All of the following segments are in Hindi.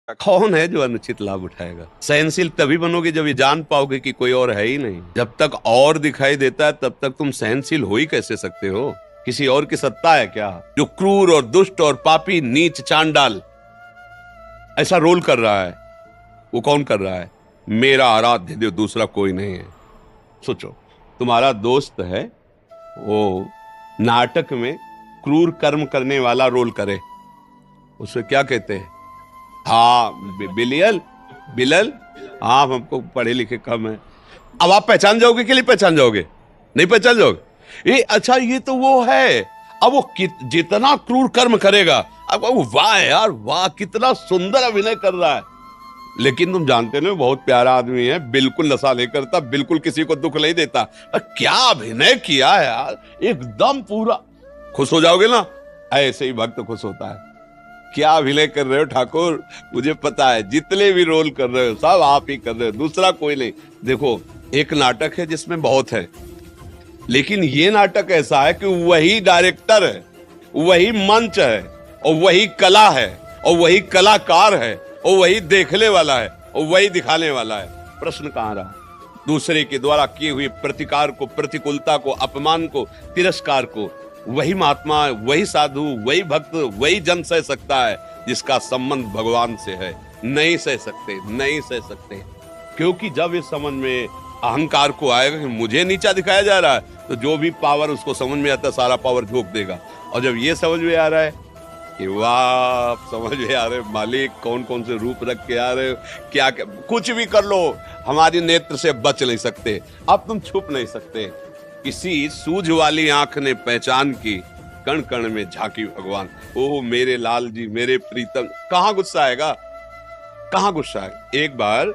कौन है जो अनुचित लाभ उठाएगा? सहनशील तभी बनोगे जब ये जान पाओगे कि कोई और है ही नहीं। जब तक और दिखाई देता है तब तक तुम सहनशील हो ही कैसे सकते हो? किसी और की सत्ता है क्या? जो क्रूर और दुष्ट और पापी, नीच, चांडाल ऐसा रोल कर रहा है, वो कौन कर रहा है? मेरा आराध्य देव, दूसरा कोई नहीं है। सोचो, तुम्हारा दोस्त है, वो नाटक में क्रूर कर्म करने वाला रोल करे, उसे क्या कहते हैं? हाँ, बिलियल, बिलल। हाँ, हमको पढ़े लिखे कम है। अब आप पहचान जाओगे कि नहीं पहचान जाओगे? नहीं पहचान जाओगे? ये अच्छा, ये तो वो है। अब वो जितना क्रूर कर्म करेगा, अब वाह यार वाह, कितना सुंदर अभिनय कर रहा है। लेकिन तुम जानते ना, बहुत प्यारा आदमी है, बिल्कुल नशा नहीं करता, बिल्कुल किसी को दुख नहीं देता। क्या अभिनय किया है यार, एकदम पूरा। खुश हो जाओगे ना, ऐसे ही भक्त खुश होता है। क्या अभिनय कर रहे हो ठाकुर, मुझे पता है, जितने भी रोल कर रहे हो सब आप ही कर रहे हो, दूसरा कोई नहीं। देखो, एक नाटक है जिसमें बहुत है, लेकिन ये नाटक ऐसा है कि वही डायरेक्टर है, वही मंच है, और वही कला है, और वही कलाकार है, और वही देखने वाला है, और वही दिखाने वाला है। प्रश्न कहां रहा? दूसरे के द्वारा किए हुए प्रतिकार को, प्रतिकूलता को, अपमान को, तिरस्कार को वही महात्मा, वही साधु, वही भक्त, वही जन सह सकता है जिसका संबंध भगवान से है। नहीं सह सकते, नहीं सह सकते, क्योंकि जब इस समझ में अहंकार को आएगा कि मुझे नीचा दिखाया जा रहा है, तो जो भी पावर उसको समझ में आता है सारा पावर झोंक देगा। और जब ये समझ में आ रहा है कि वाह, समझ में आ रहे मालिक कौन कौन से रूप रख के आ रहे हो, क्या क्या कुछ भी कर लो, हमारी नेत्र से बच नहीं सकते। अब तुम छुप नहीं सकते। किसी सूझ वाली आंख ने पहचान की, कण कण में झांकी भगवान। ओह मेरे लाल जी, मेरे प्रीतम। कहां गुस्सा आएगा, कहां गुस्सा है? एक बार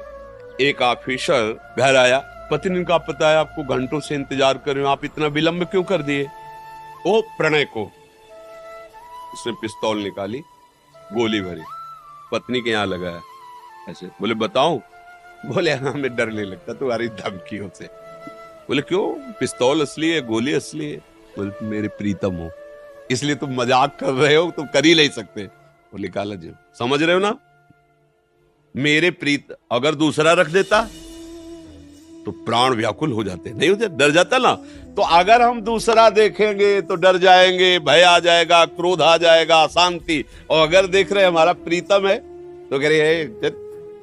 एक ऑफिसर घर आया, पत्नी का पता है आपको, घंटों से इंतजार कर रहे हो, आप इतना विलंब क्यों कर दिए? ओ प्रणय को, उसने पिस्तौल निकाली, गोली भरी, पत्नी के यहां लगाया। ऐसे बोले बताऊं? बोले हमें डर नहीं लगता तुम्हारी धमकियों से। बोले क्यों? पिस्तौल असली है, गोली असली है। बोले तुम मेरे प्रीतम हो, इसलिए तुम मजाक कर रहे हो, तुम कर ही नहीं सकते। बोले काला जी, समझ रहे हो ना, मेरे प्रीत, अगर दूसरा रख देता तो प्राण व्याकुल हो जाते, नहीं होते, डर जाता ना। तो अगर हम दूसरा देखेंगे तो डर जाएंगे, भय आ जाएगा, क्रोध आ जाएगा, अशांति। और अगर देख रहे हमारा प्रीतम है तो कह रहे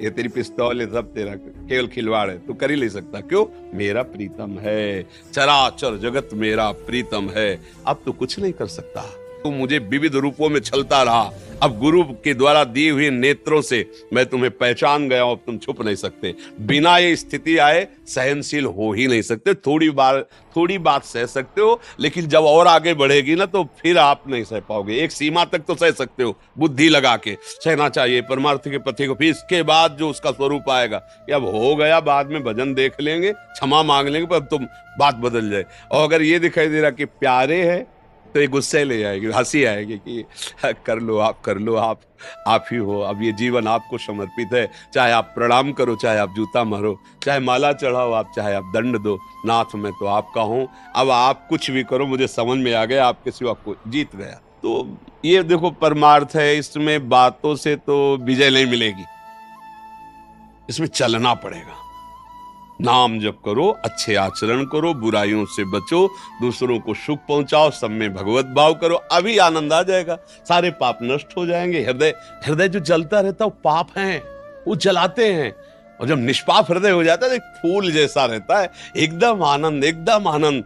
ये तेरी पिस्तौल है, सब तेरा केवल खिलवाड़ है, तू कर ही नहीं सकता। क्यों? मेरा प्रीतम है, चराचर जगत मेरा प्रीतम है। अब तो कुछ नहीं कर सकता। तू मुझे विविध रूपों में छलता रहा, अब गुरु के द्वारा दी हुई नेत्रों से मैं तुम्हें पहचान गया हूं, अब तुम छुप नहीं सकते। बिना ये स्थिति आए सहनशील हो ही नहीं सकते। थोड़ी बात सह सकते हो, लेकिन जब और आगे बढ़ेगी ना तो फिर आप नहीं सह पाओगे। एक सीमा तक तो सह सकते हो, बुद्धि लगा के सहना चाहिए परमार्थ के पति को। फिर इसके बाद जो उसका स्वरूप आएगा कि अब हो गया, बाद में भजन देख लेंगे, क्षमा मांग लेंगे, पर तुम बात बदल जाए। और अगर ये दिखाई दे रहा कि प्यारे है तो ये गुस्से ले जाएगी, हंसी आएगी कि कर लो आप, कर लो आप ही हो, अब ये जीवन आपको समर्पित है। चाहे आप प्रणाम करो, चाहे आप जूता मारो, चाहे माला चढ़ाओ आप, चाहे आप दंड दो, नाथ मैं तो आपका हूं। अब आप कुछ भी करो, मुझे समझ में आ गया, आपके सिवा को जीत गया। तो ये देखो परमार्थ है, इसमें बातों से तो विजय नहीं मिलेगी, इसमें चलना पड़ेगा। नाम जप करो, अच्छे आचरण करो, बुराइयों से बचो, दूसरों को सुख पहुंचाओ, सब में भगवत भाव करो, अभी आनंद आ जाएगा, सारे पाप नष्ट हो जाएंगे। हृदय जो जलता रहता है वो पाप हैं, वो जलाते हैं। और जब निष्पाप हृदय हो जाता है तो एक फूल जैसा रहता है, एकदम आनंद, एकदम आनंद।